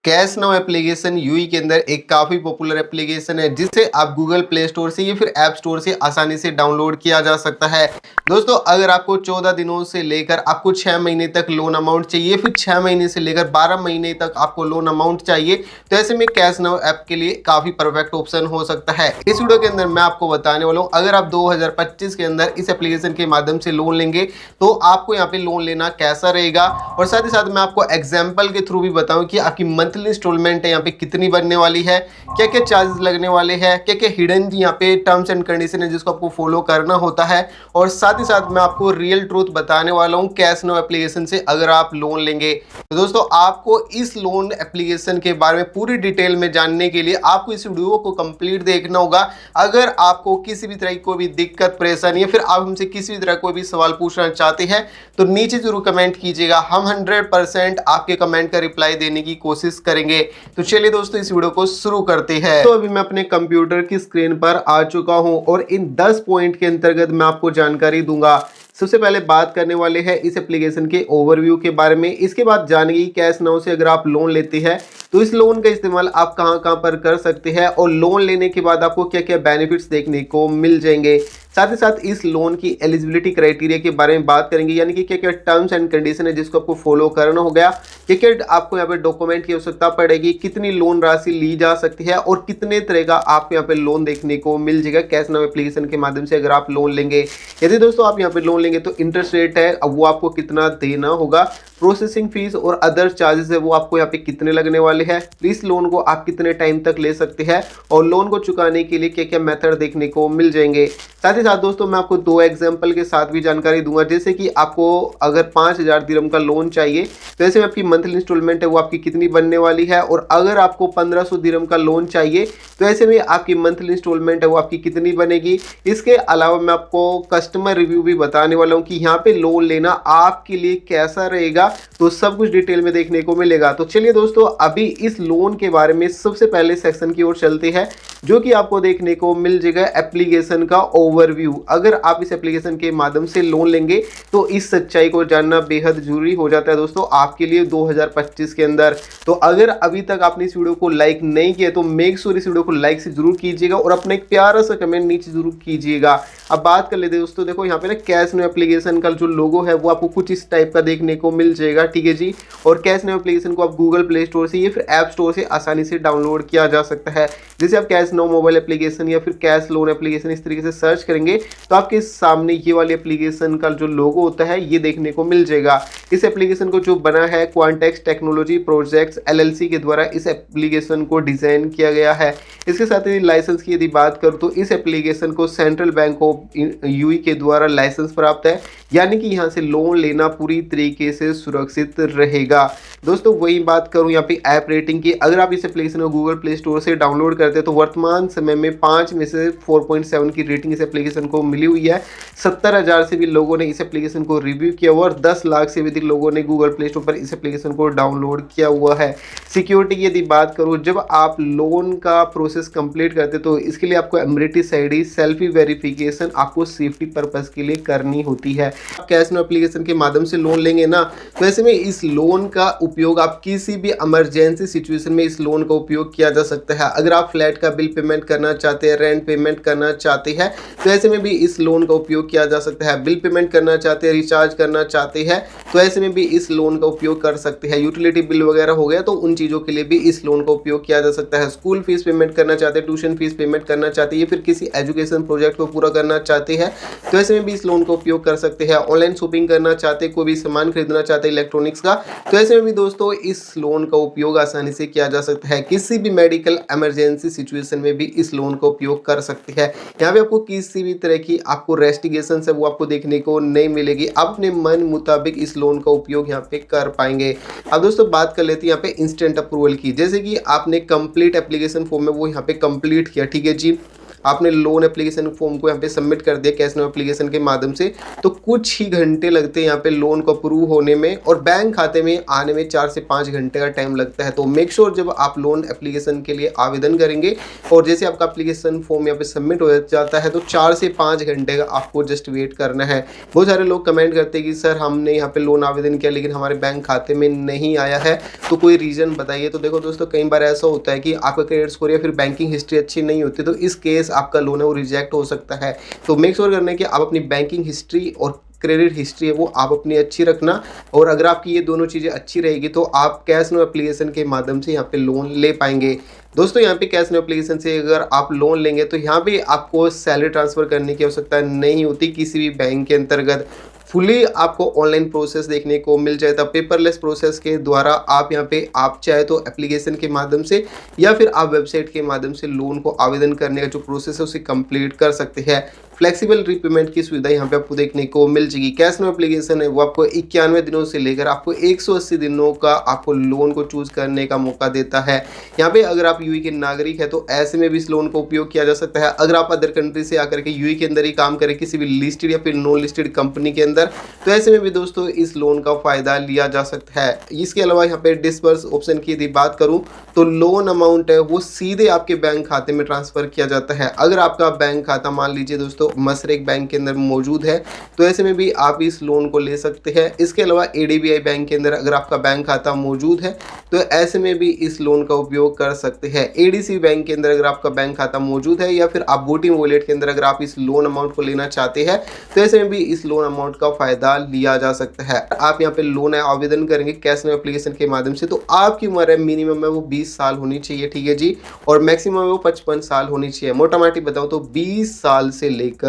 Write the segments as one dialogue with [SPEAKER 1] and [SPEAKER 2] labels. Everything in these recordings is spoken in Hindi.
[SPEAKER 1] कैश नाउ एप्लीकेशन यूई के अंदर एक काफ़ी पॉपुलर एप्लीकेशन है जिसे आप गूगल प्ले स्टोर से या फिर ऐप स्टोर से आसानी से डाउनलोड किया जा सकता है। दोस्तों अगर आपको 14 दिनों से लेकर आपको 6 महीने तक लोन अमाउंट चाहिए, फिर 6 महीने से लेकर 12 महीने तक आपको लोन अमाउंट चाहिए, तो ऐसे में कैश नाउ ऐप के लिए काफ़ी परफेक्ट ऑप्शन हो सकता है। इस वीडियो के अंदर मैं आपको बताने वाला हूँ, अगर आप 2025 के अंदर इस एप्लीकेशन के माध्यम से लोन लेंगे तो आपको यहाँ पे लोन लेना कैसा रहेगा, और साथ ही साथ मैं आपको एग्जाम्पल के थ्रू भी बताऊँ कि आपकी मंथली इंस्टॉलमेंट है यहाँ पे कितनी बनने वाली है, क्या क्या चार्जेस लगने वाले हैं, क्या क्या हिडन यहाँ पे टर्म्स एंड कंडीशन है जिसको आपको फॉलो करना होता है, और साथ ही साथ मैं आपको रियल ट्रूथ बताने वाला हूँ कैश नाउ एप्लीकेशन से अगर आप लोन लेंगे। तो दोस्तों आपको इस लोन एप्लीकेशन के बारे में पूरी डिटेल में जानने के लिए आपको इस वीडियो को कंप्लीट देखना होगा। अगर आपको किसी भी तरह की कोई भी दिक्कत परेशानी या फिर आप हमसे किसी भी तरह कोई भी सवाल पूछना चाहते हैं तो नीचे जरूर कमेंट कीजिएगा, हम 100% आपके कमेंट का रिप्लाई देने की कोशिश करेंगे। तो चलिए दोस्तों इस वीडियो को शुरू करते हैं। तो अभी मैं अपने कंप्यूटर की स्क्रीन पर आ चुका हूं और इन 10 पॉइंट के अंतर्गत मैं आपको जानकारी दूंगा। सबसे पहले बात करने वाले हैं इस एप्लीकेशन के ओवरव्यू के बारे में। इसके बाद जानेंगे कैश नाउ से अगर आप लोन लेते हैं तो इस लोन का इस्तेमाल आप कहां कहां पर कर सकते हैं, और लोन लेने के बाद आपको क्या क्या बेनिफिट्स देखने को मिल जाएंगे। साथ ही साथ इस लोन की एलिजिबिलिटी क्राइटेरिया के बारे में बात करेंगे, यानी कि क्या क्या टर्म्स एंड कंडीशन है जिसको आपको फॉलो करना होगा, क्या क्या आपको यहाँ पे डॉक्यूमेंट की आवश्यकता पड़ेगी, कितनी लोन राशि ली जा सकती है और कितने तरह का आपको यहाँ पे लोन देखने को मिल जाएगा कैश नाउ एप्लीकेशन के माध्यम से अगर आप लोन लेंगे। यदि दोस्तों आप यहाँ पे लोन लेंगे तो इंटरेस्ट रेट है अब वो आपको कितना देना होगा, प्रोसेसिंग फीस और अदर चार्जेस है वो आपको यहाँ पे कितने लगने वाले हैं, इस लोन को आप कितने टाइम तक ले सकते हैं और लोन को चुकाने के लिए क्या क्या मेथड देखने को मिल जाएंगे। साथ ही साथ दोस्तों मैं आपको 2 एग्जांपल के साथ भी जानकारी दूंगा, जैसे कि आपको अगर 5000 दिरहम का लोन चाहिए तो ऐसे में आपकी मंथली इंस्टॉलमेंट है वो आपकी कितनी बनने वाली है, और अगर आपको 1500 दिरहम का लोन चाहिए तो ऐसे में आपकी मंथली इंस्टॉलमेंट है वो आपकी कितनी बनेगी। इसके अलावा मैं आपको कस्टमर रिव्यू भी बताने वाला हूँ कि यहाँ पे लोन लेना आपके लिए कैसा रहेगा, तो सब कुछ डिटेल में देखने को मिलेगा। तो चलिए दोस्तों अभी इस लोन के बारे में सबसे पहले सेक्शन की ओर चलते हैं, जो कि आपको देखने को मिल जाएगा एप्लीकेशन का ओवरव्यू। अगर आप इस एप्लीकेशन के माध्यम से लोन लेंगे तो इस सच्चाई को जानना बेहद जरूरी हो जाता है दोस्तों आपके लिए 2025 के अंदर। तो अगर अभी तक आपने इस वीडियो को लाइक नहीं किया तो मेक श्योर इस वीडियो को लाइक से जरूर कीजिएगा और अपना एक प्यारा सा कमेंट नीचे जरूर कीजिएगा। अब बात कर लेते हैं दोस्तों, देखो यहाँ पे ना कैश नाउ एप्लीकेशन का जो लोगो है वो आपको कुछ इस टाइप का देखने को मिल जाएगा, ठीक है जी। और कैश नाउ एप्लीकेशन को आप गूगल प्ले स्टोर से या फिर ऐप स्टोर से आसानी से डाउनलोड किया जा सकता है। जैसे आप कैश नाउ मोबाइल एप्लीकेशन या फिर कैश लोन एप्लीकेशन इस तरीके से सर्च करेंगे तो आपके सामने ये वाली एप्लीकेशन का जो लोगो होता है ये देखने को मिल जाएगा। इस एप्लीकेशन को जो बना है क्वांटेक्स टेक्नोलॉजी प्रोजेक्ट्स एलएलसी के द्वारा इस एप्लीकेशन को डिजाइन किया गया है। इसके साथ ही लाइसेंस की यदि बात करूँ तो इस एप्लीकेशन को सेंट्रल बैंक ऑफ यूई के द्वारा लाइसेंस प्राप्त है, यानी कि यहाँ से लोन लेना पूरी तरीके से सुरक्षित रहेगा। दोस्तों वही बात करूँ यहाँ पे ऐप रेटिंग की, अगर आप इस एप्लीकेशन को गूगल प्ले स्टोर से डाउनलोड करते हैं तो वर्तमान समय में 5 में से 4.7 की रेटिंग इस एप्लीकेशन को मिली हुई है। 70,000 से भी लोगों ने इस एप्लीकेशन को रिव्यू किया हुआ और 10 लाख से भी अधिक लोगों ने गूगल प्ले स्टोर पर इस एप्लीकेशन को डाउनलोड किया हुआ है। सिक्योरिटी की यदि बात करूँ, जब आप लोन का प्रोसेस कंप्लीट करते तो इसके लिए आपको एमरेटिस आईडी सेल्फी वेरिफिकेशन आपको सेफ्टी पर्पज के लिए करनी होती है। आप कैश नाउ एप्लीकेशन के माध्यम से लोन लेंगे ना तो ऐसे में इस लोन का उपयोग आप किसी भी इमरजेंसी सिचुएशन में इस लोन का उपयोग किया जा सकता है। अगर आप फ्लैट का बिल पेमेंट करना चाहते हैं, रेंट पेमेंट करना चाहते हैं तो ऐसे में भी इस लोन का उपयोग किया जा सकता है। बिल पेमेंट करना चाहते हैं, रिचार्ज करना चाहते हैं तो ऐसे में भी इस लोन का उपयोग कर सकते हैं। यूटिलिटी बिल वगैरह हो गया तो उन चीज़ों के लिए भी इस लोन का उपयोग किया जा सकता है। स्कूल फीस पेमेंट करना चाहते हैं, ट्यूशन फीस पेमेंट करना चाहते हैं या फिर किसी एजुकेशन प्रोजेक्ट को पूरा करना चाहते हैं तो ऐसे में भी इस लोन का उपयोग कर सकते हैं। ऑनलाइन शॉपिंग करना चाहते हैं, कोई भी सामान खरीदना चाहते हैं इलेक्ट्रॉनिक्स का तो ऐसे में भी दोस्तों इस लोन का उपयोग आसानी से किया जा सकता है। किसी भी मेडिकल इमरजेंसी सिचुएशन में भी इस लोन का उपयोग कर सकते हैं। यहाँ पे आपको किसी भी तरह की आपको रेस्ट्रिक्शन है वो आपको देखने को नहीं मिलेगी, आप अपने मन मुताबिक इस लोन का उपयोग यहाँ पे कर पाएंगे। अब दोस्तों बात कर लेते हैं यहाँ पे इंस्टेंट अप्रूवल की, जैसे कि आपने कंप्लीट एप्लीकेशन फॉर्म में वो यहाँ पे कंप्लीट किया, ठीक है जी। आपने लोन एप्लीकेशन फॉर्म को यहाँ पे सबमिट कर दिया कैश नाउ एप्लीकेशन के माध्यम से, तो कुछ ही घंटे लगते हैं यहाँ पे लोन को अप्रूव होने में और बैंक खाते में आने में 4 से 5 घंटे का टाइम लगता है। तो मेक श्योर जब आप लोन एप्लीकेशन के लिए आवेदन करेंगे और जैसे आपका एप्लीकेशन फॉर्म यहाँ पे सबमिट हो जाता है तो 4 से 5 घंटे का आपको जस्ट वेट करना है। बहुत सारे लोग कमेंट करते हैं कि सर हमने यहाँ पे लोन आवेदन किया लेकिन हमारे बैंक खाते में नहीं आया है, तो कोई रीजन बताइए। तो देखो दोस्तों, कई बार ऐसा होता है कि आपका क्रेडिट स्कोर या फिर बैंकिंग हिस्ट्री अच्छी नहीं होती, तो इस केस आपका लोन है वो रिजेक्ट हो सकता है। तो मेक श्योर करना है कि आप अपनी बैंकिंग हिस्ट्री और क्रेडिट हिस्ट्री है वो आप अपनी अच्छी रखना, और अगर आपकी ये दोनों चीज़ें अच्छी रहेगी तो आप कैश नाउ एप्लीकेशन के माध्यम से यहाँ पे लोन ले पाएंगे। दोस्तों, यहाँ पे कैश नाउ एप्लीकेशन से अगर आप लोन लेंगे तो यहाँ पे आपको सैलरी ट्रांसफ़र करने की आवश्यकता नहीं होती किसी भी बैंक के अंतर्गत। फुली आपको ऑनलाइन प्रोसेस देखने को मिल जाता है। पेपरलेस प्रोसेस के द्वारा आप यहाँ पे आप चाहे तो एप्लीकेशन के माध्यम से या फिर आप वेबसाइट के माध्यम से लोन को आवेदन करने का जो प्रोसेस है उसे कंप्लीट कर सकते हैं। फ्लेक्सिबल रीपेमेंट की सुविधा यहाँ पे आपको देखने को मिल जाएगी। कैश नाउ एप्लीकेशन है वो आपको 91 दिनों से लेकर आपको 180 दिनों का आपको लोन को चूज करने का मौका देता है। यहाँ पे अगर आप यूएई के नागरिक है तो ऐसे में भी इस लोन को उपयोग किया जा सकता है। अगर आप अदर कंट्री से आकर के यूएई के अंदर ही काम करें किसी भी लिस्टेड या फिर नॉन लिस्टेड कंपनी के अंदर, तो ऐसे में भी दोस्तों इस लोन का फायदा लिया जा सकता है। इसके अलावा यहाँ पे डिस्बर्स ऑप्शन की यदि बात करूँ तो लोन अमाउंट है वो सीधे आपके बैंक खाते में ट्रांसफर किया जाता है। अगर आपका बैंक खाता मान लीजिए दोस्तों मसरेक बैंक के अंदर मौजूद है तो ऐसे में भी आप इस लोन को ले सकते हैं। इसके अलावा एडीबीआई बैंक के अंदर अगर आपका बैंक खाता मौजूद है तो ऐसे में भी इस लोन का उपयोग कर सकते हैं। एडीसी बैंक के अंदर अगर आपका बैंक खाता मौजूद है या फिर आप बोटिंग वॉलेट के अंदर अगर आप इस लोन अमाउंट को लेना चाहते हैं तो ऐसे में भी इस लोन अमाउंट का फायदा लिया जा सकता है। आप यहाँ पे लोन आवेदन करेंगे कैश नाउ एप्लीकेशन के माध्यम से तो आपकी उम्र है मिनिमम है वो 20 साल होनी चाहिए, ठीक है जी, और मैक्सिमम है वो 55 साल होनी चाहिए। मोटा माटी बताऊं तो 20 साल से लेकर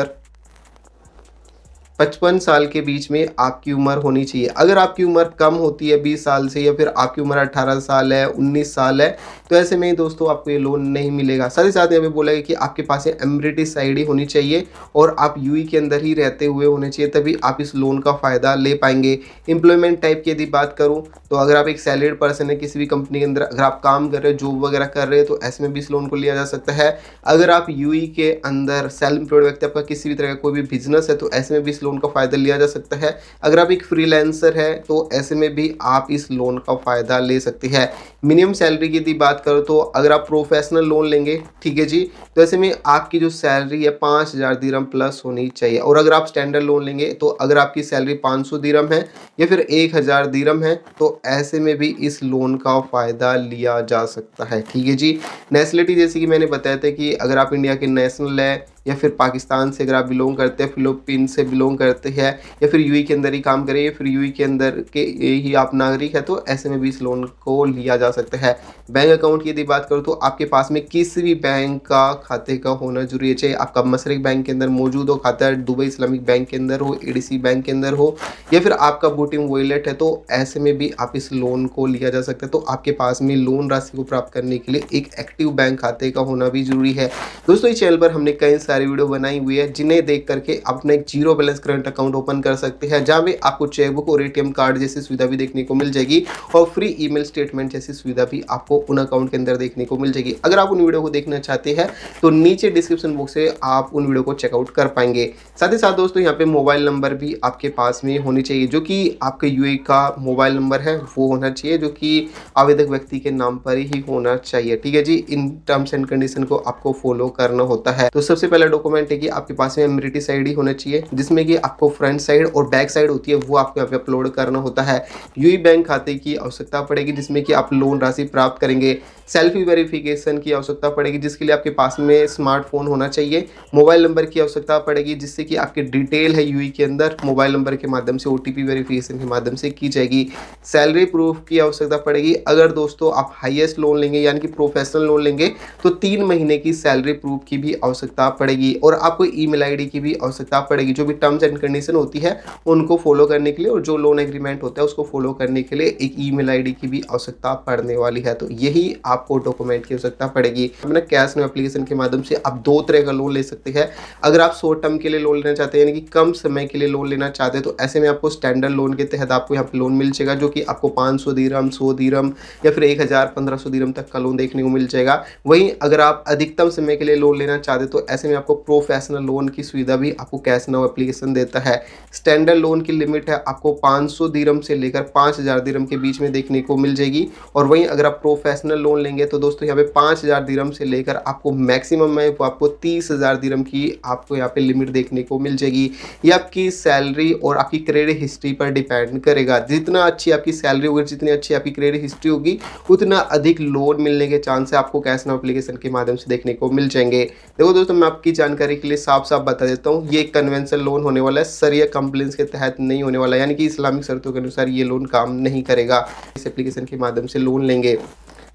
[SPEAKER 1] 55 साल के बीच में आपकी उम्र होनी चाहिए। अगर आपकी उम्र कम होती है 20 साल से या फिर आपकी उम्र 18 साल है 19 साल है तो ऐसे में दोस्तों आपको ये लोन नहीं मिलेगा। साथ ही साथ यहाँ पे बोला गया कि आपके पास एमरिटिस आईडी होनी चाहिए और आप यूएई के अंदर ही रहते हुए होने चाहिए, तभी आप इस लोन का फ़ायदा ले पाएंगे। एम्प्लॉयमेंट टाइप की यदि बात करूँ तो अगर आप एक सैलरीड पर्सन है किसी भी कंपनी के अंदर, अगर आप काम कर रहे हो जॉब वगैरह कर रहे हो तो ऐसे में भी इस लोन को लिया जा सकता है। अगर आप यूएई के अंदर सेल्फ एम्प्लॉयड व्यक्ति, आपका किसी भी तरह का कोई भी बिजनेस है तो ऐसे में भी इस लोन का फ़ायदा लिया जा सकता है। अगर आप एक फ्रीलांसर है तो ऐसे में भी आप इस लोन का फ़ायदा ले सकते हैं। मिनिमम सैलरी की यदि बात करो तो अगर आप प्रोफेशनल लोन लेंगे, ठीक है जी, तो ऐसे में आपकी जो सैलरी है 5000 दिरहम प्लस होनी चाहिए। और अगर आप स्टैंडर्ड लोन लेंगे तो अगर आपकी सैलरी 500 दिरहम है या फिर 1000 दिरहम है तो ऐसे में भी इस लोन का फ़ायदा लिया जा सकता है, ठीक है जी। नेशनलिटी जैसे कि मैंने बताया था कि अगर आप इंडिया के नेशनल है या फिर पाकिस्तान से अगर आप बिलोंग करते हैं, फिलीपीन से बिलोंग करते हैं या फिर यूएई के अंदर ही काम करें या फिर यूएई के अंदर के ही आप नागरिक है तो ऐसे में भी इस लोन को लिया जा सकता है। बैंक अकाउंट की यदि बात करूँ तो आपके पास में किसी भी बैंक का खाते का होना जरूरी है, चाहे आपका मसरक बैंक के अंदर मौजूद हो खाता, दुबई इस्लामिक बैंक के अंदर हो, एडीसी बैंक के अंदर हो या फिर आपका बोटिंग वॉलेट है, तो ऐसे में भी आप इस लोन को लिया जा सकता है। तो आपके पास में लोन राशि को प्राप्त करने के लिए एक एक्टिव बैंक खाते का होना भी जरूरी है। दोस्तों, इस चैनल पर हमने कई सारी वीडियो बनाई हुई है जिन्हें देख करके अपना एक zero balance current account open कर सकते हैं, जहां पे आपको चेकबुक और एटीएम कार्ड जैसी सुविधा भी देखने को मिल जाएगी और फ्री ईमेल स्टेटमेंट जैसी सुविधा भी आपको उन अकाउंट के अंदर देखने को मिल जाएगी। अगर आप उन वीडियो को देखना चाहते हैं तो नीचे डिस्क्रिप्शन बॉक्स से आप उन वीडियो को चेकआउट कर पाएंगे। साथ ही साथ दोस्तों यहाँ पे मोबाइल नंबर भी आपके पास में होनी चाहिए, जो कि आपके यूएई का मोबाइल नंबर है वो होना चाहिए, जो कि आवेदक व्यक्ति के नाम पर ही होना चाहिए, ठीक है जी। इन टर्म्स एंड कंडीशन को आपको फॉलो करना होता है। तो सबसे पहला डॉक्यूमेंट है कि आपके पास में एमरिटिस आईडी होना चाहिए, जिसमें कि आपको फ्रंट साइड और बैक साइड होती है वो आपको यहाँ पे अपलोड करना होता है। यूएई बैंक खाते की आवश्यकता पड़ेगी जिसमें कि आप लोन राशि प्राप्त करेंगे। सेल्फी वेरिफिकेशन की आवश्यकता पड़ेगी जिसके लिए आपके पास में स्मार्टफोन होना चाहिए। मोबाइल नंबर की आवश्यकता पड़ेगी जिससे कि आपकी डिटेल है यूएई के अंदर मोबाइल नंबर के माध्यम से ओटीपी वेरिफिकेशन के माध्यम से की जाएगी। सैलरी प्रूफ की आवश्यकता पड़ेगी। अगर दोस्तों आप हाईएस्ट लोन लेंगे यानी कि प्रोफेशनल लोन लेंगे तो 3 महीने की सैलरी प्रूफ की भी आवश्यकता पड़ेगी और आपको ईमेल आईडी की भी आवश्यकता पड़ेगी। जो भी टर्म्स एंड कंडीशन होती है उनको फॉलो करने के लिए और जो लोन एग्रीमेंट होता है उसको फॉलो करने के लिए एक ईमेल आईडी की भी आवश्यकता पड़ने वाली है। तो यही आपको डॉक्यूमेंट की आवश्यकता पड़ेगी। अपना कैश नाउ एप्लीकेशन के माध्यम से आप 2 तरह का लोन ले सकते हैं। अगर आप शॉर्ट टर्म के लिए लोन लेना चाहते हैं, यानी कि कम समय के लिए लोन लेना चाहते हैं, तो ऐसे में आपको स्टैंडर्ड लोन के तहत आपको यहाँ पे लोन मिल जाएगा, जो कि आपको 500 दिरहम, 100 दिरहम या फिर 1000, 1500 दिरहम तक का लोन देखने को मिल जाएगा। वहीं अगर आप अधिकतम समय के लिए लोन लेना चाहते हैं, तो ऐसे में आपको प्रोफेशनल लोन की सुविधा भी आपको कैश नाउ एप्लीकेशन देता है। स्टैंडर्ड लोन की लिमिट है आपको 500 दिरहम से लेकर 5000 दिरहम के बीच में देखने को मिल जाएगी। और वहीं अगर आप प्रोफेशनल लोन लेंगे तो दोस्तों यहाँ पे 5000 दिरहम से लेकर आपको मैक्सिमम में वो आपको 30,000 दिरहम की आपको यहाँ पे लिमिट देखने को मिल जाएगी। ये आपकी सैलरी और आपकी क्रेडिट हिस्ट्री पर डिपेंड करेगा। जितना अच्छी आपकी सैलरी होगी, जितनी अच्छी आपकी क्रेडिट हिस्ट्री होगी, उतना अधिक लोन मिलने के चांस है आपको कैश नाउ एप्लीकेशन के माध्यम से देखने को मिल जाएंगे। देखो दोस्तों, मैं आपकी जानकारी के लिए साफ साफ बता देता हूँ, ये एक कन्वेंशनल लोन होने वाला है, शरिया कंप्लेंट्स के तहत नहीं होने वाला है, यानी कि इस्लामिक शर्तों के अनुसार ये लोन काम नहीं करेगा। इस एप्लीकेशन के माध्यम से लोन लेंगे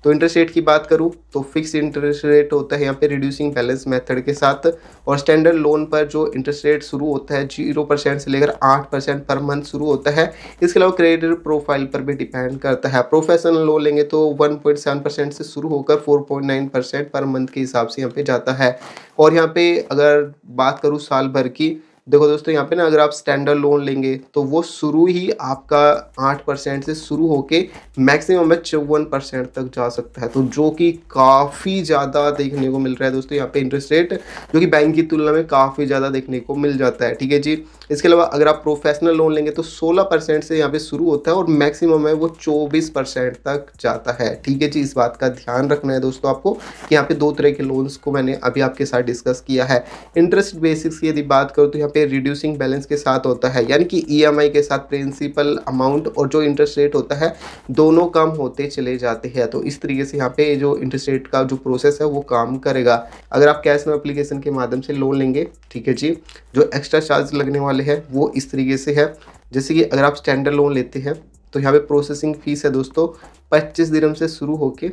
[SPEAKER 1] तो इंटरेस्ट रेट की बात करूं तो फिक्स इंटरेस्ट रेट होता है यहाँ पे रिड्यूसिंग बैलेंस मेथड के साथ। और स्टैंडर्ड लोन पर जो इंटरेस्ट रेट शुरू होता है 0% से लेकर 8% पर मंथ शुरू होता है। इसके अलावा क्रेडिट प्रोफाइल पर भी डिपेंड करता है। प्रोफेशनल लोन लेंगे तो 1.7% से शुरू होकर 4.9% पर मंथ के हिसाब से यहाँ पे जाता है। और यहाँ पे अगर बात करूँ साल भर की, देखो दोस्तों, यहाँ पे ना अगर आप स्टैंडर्ड लोन लेंगे तो वो शुरू ही आपका 8% से शुरू होके मैक्सिमम में 54% तक जा सकता है। तो जो कि काफ़ी ज़्यादा देखने को मिल रहा है दोस्तों यहाँ पे इंटरेस्ट रेट, जो कि बैंक की तुलना में काफ़ी ज़्यादा देखने को मिल जाता है। ठीक है जी। इसके अलावा अगर आप प्रोफेशनल लोन लेंगे तो 16% से यहाँ पे शुरू होता है और मैक्सिमम है वो 24% तक जाता है। ठीक है जी। इस बात का ध्यान रखना है दोस्तों आपको कि यहाँ पे 2 तरह के लोन्स को मैंने अभी आपके साथ डिस्कस किया है। इंटरेस्ट बेसिक्स की यदि बात करूँ तो यहाँ पे रिड्यूसिंग बैलेंस के साथ होता है, यानी कि ईएमआई के साथ प्रिंसिपल अमाउंट और जो इंटरेस्ट रेट होता है दोनों कम होते चले जाते हैं। तो इस तरीके से यहाँ पे जो इंटरेस्ट रेट का जो प्रोसेस है वो काम करेगा अगर आप कैश नाउ एप्लीकेशन के माध्यम से लोन लेंगे। ठीक है जी। जो एक्स्ट्रा चार्ज लगने वाले हैं वो इस तरीके से है, जैसे कि अगर आप स्टैंडर्ड लोन लेते हैं तो यहाँ पे प्रोसेसिंग फीस है दोस्तों 25 दिरहम से शुरू होके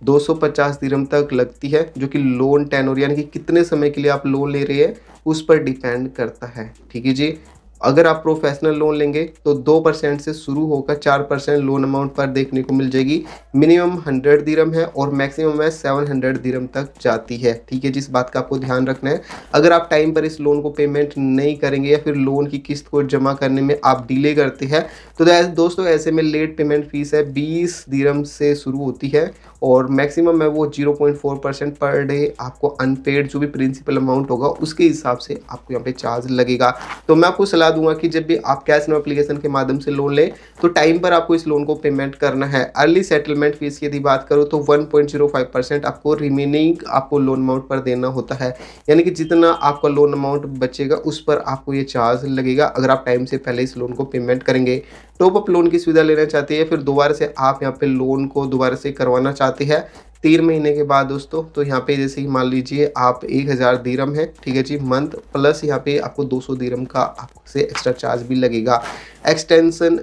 [SPEAKER 1] 250 दिरहम तक लगती है, जो कि लोन टेन्योर यानी कि कितने समय के लिए आप लोन ले रहे हैं उस पर डिपेंड करता है। ठीक है जी। अगर आप प्रोफेशनल लोन लेंगे तो 2% से शुरू होकर 4% लोन अमाउंट पर देखने को मिल जाएगी। मिनिमम 100 दिरहम है और मैक्सिमम है 700 दिरहम तक जाती है। ठीक है जी। इस बात का आपको ध्यान रखना है। अगर आप टाइम पर इस लोन को पेमेंट नहीं करेंगे या फिर लोन की किस्त को जमा करने में आप डिले करते हैं तो दोस्तों ऐसे में लेट पेमेंट फीस है 20 दिरहम से शुरू होती है और मैक्सिमम है वो 0.4% पर डे आपको अनपेड जो भी प्रिंसिपल अमाउंट होगा उसके हिसाब से आपको यहाँ पे चार्ज लगेगा। तो मैं आपको सलाह दूंगा कि जब भी आप कैश नाउ एप्लीकेशन के माध्यम से लोन लें तो टाइम पर आपको इस लोन को पेमेंट करना है। अर्ली सेटलमेंट फीस की यदि बात करूँ तो 1.05% आपको रिमेनिंग आपको लोन अमाउंट पर देना होता है, यानी कि जितना आपका लोन अमाउंट बचेगा उस पर आपको ये चार्ज लगेगा अगर आप टाइम से पहले इस लोन को पेमेंट करेंगे। टॉप अप लोन की सुविधा लेना चाहते हैं, फिर दोबारा से आप यहाँ पे लोन को दोबारा से करवाना चाहते हैं 3 महीने के बाद दोस्तों, तो यहाँ पे जैसे कि मान लीजिए आप 1000 दिरहम है, ठीक है जी, मंथ, प्लस यहाँ पे आपको 200 दिरहम का आपको से एक्स्ट्रा चार्ज भी लगेगा। एक्सटेंशन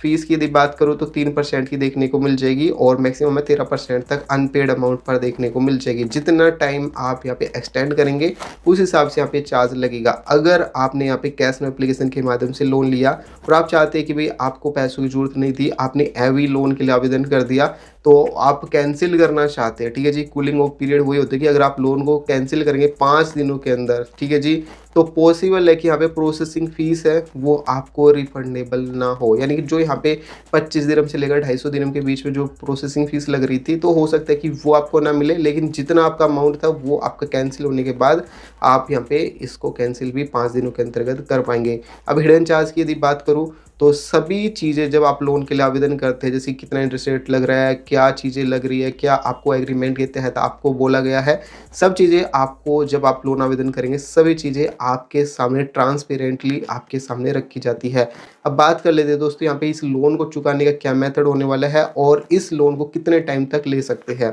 [SPEAKER 1] फीस की यदि बात करूँ तो 3% की देखने को मिल जाएगी और मैक्सिमम में 13% तक अनपेड अमाउंट पर देखने को मिल जाएगी। जितना टाइम आप यहाँ पे एक्सटेंड करेंगे उस हिसाब से यहाँ पे चार्ज लगेगा। अगर आपने यहाँ पे कैश नाउ एप्लीकेशन के माध्यम से लोन लिया और आप चाहते हैं कि भाई आपको पैसों की जरूरत नहीं थी, आपने एवी लोन के लिए आवेदन कर दिया तो आप कैंसिल करना चाहते हैं, ठीक है जी, कूलिंग ऑफ पीरियड वही होता है कि अगर आप लोन को कैंसिल करेंगे 5 दिनों के अंदर, ठीक है जी, तो पॉसिबल है कि यहाँ पे प्रोसेसिंग फीस है वो आपको रिफंडेबल ना हो, यानी कि जो यहाँ पे 25 दिरहम से लेकर 250 दिरहम के बीच में जो प्रोसेसिंग फीस लग रही थी तो हो सकता है कि वो आपको ना मिले, लेकिन जितना आपका अमाउंट था वो आपका कैंसिल होने के बाद आप यहाँ पे इसको कैंसिल भी 5 दिनों के अंतर्गत कर पाएंगे। अब हिडन चार्ज की यदि बात करूँ तो सभी चीज़ें जब आप लोन के लिए आवेदन करते हैं, जैसे कितना इंटरेस्ट रेट लग रहा है, क्या चीज़ें लग रही है, क्या आपको एग्रीमेंट के तहत आपको बोला गया है, सब चीज़ें आपको जब आप लोन आवेदन करेंगे सभी चीज़ें आपके सामने ट्रांसपेरेंटली आपके सामने रखी जाती है। अब बात कर लेते हैं दोस्तों यहाँ पे इस लोन को चुकाने का क्या मेथड होने वाला है और इस लोन को कितने टाइम तक ले सकते हैं।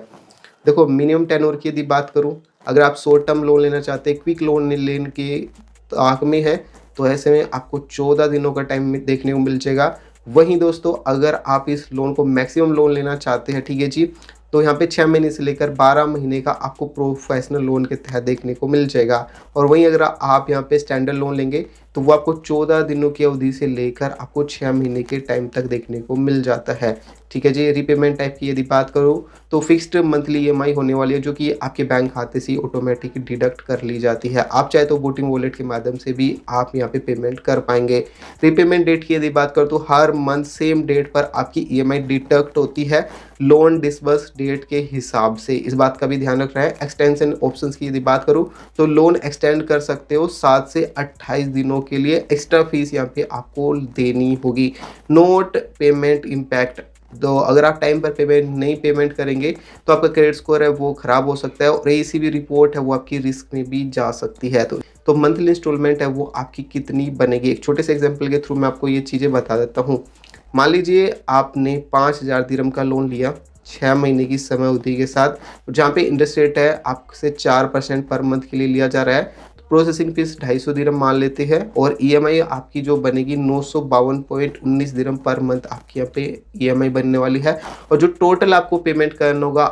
[SPEAKER 1] देखो, मिनिमम टेन्योर की यदि बात करूँ, अगर आप शॉर्ट टर्म लोन लेना चाहते हैं, क्विक लोन लेने के ताक में है, तो ऐसे में आपको 14 दिनों का टाइम देखने को मिल जाएगा। वहीं दोस्तों अगर आप इस लोन को मैक्सिमम लोन लेना चाहते हैं, ठीक है जी, तो यहाँ पे 6 महीने से लेकर 12 महीने का आपको प्रोफेशनल लोन के तहत देखने को मिल जाएगा। और वहीं अगर आप यहाँ पे स्टैंडर्ड लोन लेंगे तो वो आपको 14 दिनों की अवधि से लेकर आपको 6 महीने के टाइम तक देखने को मिल जाता है। ठीक है जी। रीपेमेंट टाइप की यदि बात करूँ तो फिक्स्ड मंथली ईएमआई होने वाली है, जो कि आपके बैंक खाते से ही ऑटोमेटिक डिडक्ट कर ली जाती है। आप चाहे तो बोटिंग वॉलेट के माध्यम से भी आप यहाँ पे पेमेंट कर पाएंगे। रीपेमेंट डेट की यदि बात करूँ तो हर मंथ सेम डेट पर आपकी ईएमआई डिडक्ट होती है, लोन डिसबर्स डेट के हिसाब से। इस बात का भी ध्यान रखना है। एक्सटेंशन ऑप्शंस की यदि बात करूँ तो लोन एक्सटेंड कर सकते हो 7 से 28 दिनों के लिए। एक्स्ट्रा फीस यहाँ पे आपको देनी होगी। नोट पेमेंट इम्पैक्ट, तो अगर आप टाइम पर पेमेंट करेंगे तो आपका क्रेडिट स्कोर है वो खराब हो सकता है, और एसीबी रिपोर्ट है वो आपकी रिस्क में भी जा सकती है। तो मंथली इंस्टॉलमेंट है वो आपकी कितनी बनेगी, एक छोटे से एग्जांपल के थ्रू मैं आपको ये चीज़ें बता देता हूँ। मान लीजिए आपने 5000 दिरहम का लोन लिया 6 महीने की समय अवधि के साथ, जहाँ पे इंटरेस्ट रेट है आपसे 4% पर मंथ के लिए लिया जा रहा है। प्रोसेसिंग फीस 250 दिरहम मान लेते हैं, और ईएमआई आपकी जो बनेगी 952.19 दिरहम पर मंथ आपकी यहाँ पे ईएमआई बनने वाली है। और जो टोटल आपको पेमेंट करना होगा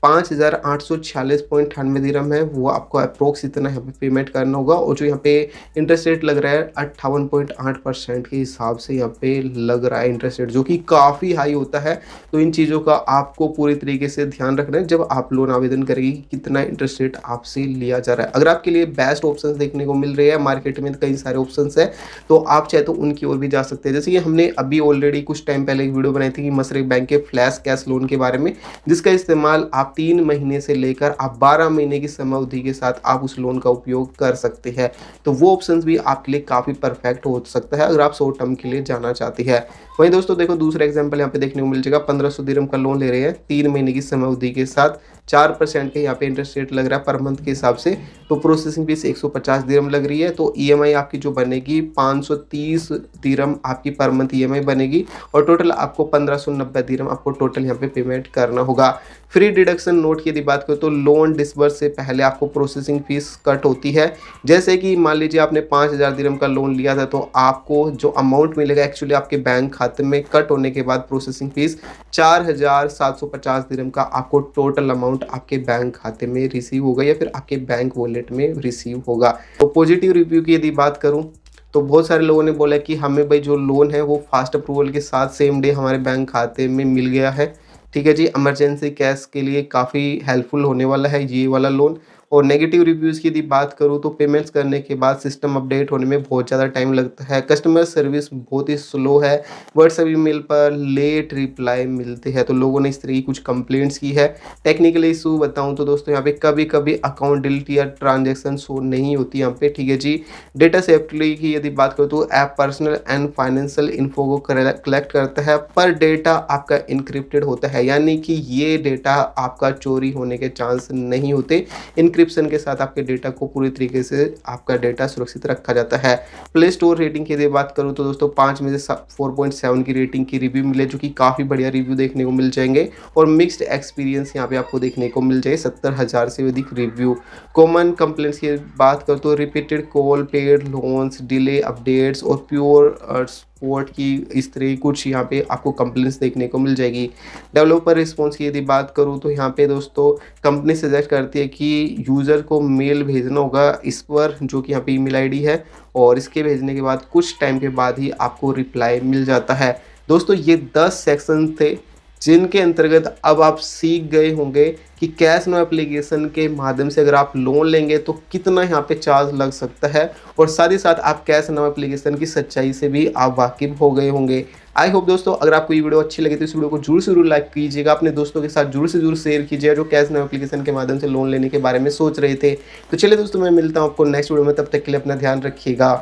[SPEAKER 1] 5846.98 दिरहम है, वो आपको अप्रोक्स इतना यहाँ पे पेमेंट करना होगा। और जो यहाँ पे इंटरेस्ट रेट लग रहा है 58.8% के हिसाब से यहाँ पे लग रहा है इंटरेस्ट रेट, जो कि काफ़ी हाई होता है। तो इन चीज़ों का आपको पूरी तरीके से ध्यान रखना है जब आप लोन आवेदन करेंगे कि कितना इंटरेस्ट रेट आपसे लिया जा रहा है। अगर आपके लिए बेस्ट ऑप्शन देखने को मिल रहे हैं, मार्केट में कई सारे ऑप्शन है, तो आप चाहे तो उनकी ओर भी जा सकते हैं। जैसे कि हमने अभी ऑलरेडी कुछ टाइम पहले एक वीडियो बनाई थी कि मसरक बैंक के फ्लैश कैश लोन के बारे में, जिसका इस्तेमाल आप 3 महीने से लेकर आप 12 महीने की समय अवधि के साथ आप उस लोन का उपयोग कर सकते हैं। तो वो ऑप्शंस भी आपके लिए काफ़ी परफेक्ट हो सकता है अगर आप शॉर्ट टर्म के लिए जाना चाहते हैं। वहीं दोस्तों देखो दूसरा एग्जांपल यहाँ पे देखने को मिल जाएगा। 1500 दिरहम का लोन ले रहे हैं 3 महीने की समय अवधि के साथ, 4% के यहाँ पे इंटरेस्ट रेट लग रहा है पर मंथ के हिसाब से। तो प्रोसेसिंग फीस 150 दिरहम लग रही है। तो ईएमआई आपकी जो बनेगी 530 दिरहम आपकी पर मंथ ईएमआई बनेगी, और टोटल आपको 1590 दिरहम आपको टोटल यहाँ पे पेमेंट करना होगा। फ्री डिडक्शन नोट की यदि बात करें तो लोन डिसबर्स से पहले आपको प्रोसेसिंग फीस कट होती है। जैसे कि मान लीजिए आपने 5000 दिरहम का लोन लिया था, तो आपको जो अमाउंट मिलेगा एक्चुअली आपके बैंक खाते में कट होने के बाद प्रोसेसिंग फीस 4750 दिरहम का आपको टोटल अमाउंट आपके बैंक खाते में रिसीव होगा, या फिर आपके बैंक वॉलेट में रिसीव होगा। तो पॉजिटिव रिव्यू की यदि बात करूं तो बहुत सारे लोगों ने बोला कि हमें भाई जो लोन है वो फास्ट अप्रूवल के साथ सेम डे हमारे बैंक खाते में मिल गया है। ठीक है जी। इमरजेंसी कैश के लिए काफ़ी हेल्पफुल होने वाला है ये वाला लोन। और नेगेटिव रिव्यूज़ की यदि बात करूँ तो पेमेंट्स करने के बाद सिस्टम अपडेट होने में बहुत ज़्यादा टाइम लगता है, कस्टमर सर्विस बहुत ही स्लो है, व्हाट्सएप ईमेल पर लेट रिप्लाई मिलते हैं। तो लोगों ने इस तरह की कुछ कंप्लेंट्स की है। टेक्निकल इशू बताऊं तो दोस्तों यहाँ पे कभी कभी अकाउंट डिलीट या ट्रांजेक्शन शो नहीं होती यहाँ पे। ठीक है जी। डेटा सेफ्टी की यदि बात करूँ तो app personal and financial info को कलेक्ट करता है, पर डेटा आपका इनक्रिप्टेड होता है, यानी कि ये डेटा आपका चोरी होने के चांस नहीं होते। इंक्रिप्शन के साथ आपके डेटा को पूरी तरीके से आपका डेटा सुरक्षित रखा जाता है। प्ले स्टोर रेटिंग की यदि बात करूँ तो दोस्तों 5 में से 4.7 की रेटिंग की रिव्यू मिले, जो कि काफ़ी बढ़िया रिव्यू देखने को मिल जाएंगे। और मिक्स्ड एक्सपीरियंस यहाँ पे आपको देखने को मिल जाए 70,000 से अधिक रिव्यू। कॉमन कंप्लेंट्स की बात करूँ तो repeated call, paid loans, delay updates और प्योर सपोर्ट की इस तरह कुछ यहाँ पे आपको कंप्लेंट्स देखने को मिल जाएगी। डेवलपर रिस्पॉन्स की यदि बात करूँ तो यहाँ पे दोस्तों कंपनी सजेस्ट करती है कि यूज़र को मेल भेजना होगा इस पर, जो कि यहाँ पे ईमेल आईडी है, और इसके भेजने के बाद कुछ टाइम के बाद ही आपको रिप्लाई मिल जाता है। दोस्तों ये 10 सेक्शन थे जिनके अंतर्गत अब आप सीख गए होंगे कि कैश नो एप्लीकेशन के माध्यम से अगर आप लोन लेंगे तो कितना यहाँ पे चार्ज लग सकता है, और साथ ही साथ आप कैश नो एप्लीकेशन की सच्चाई से भी आप वाकिफ हो गए होंगे। आई होप दोस्तों अगर आपको ये वीडियो अच्छी लगी तो इस वीडियो को जरूर से जरूर लाइक कीजिएगा, अपने दोस्तों के साथ जरूर से जरूर शेयर कीजिएगा जो कैश नो एप्लीकेशन के माध्यम से लोन लेने के बारे में सोच रहे थे। तो चलिए दोस्तों मैं मिलता हूँ आपको नेक्स्ट वीडियो में, तब तक के लिए अपना ध्यान रखिएगा।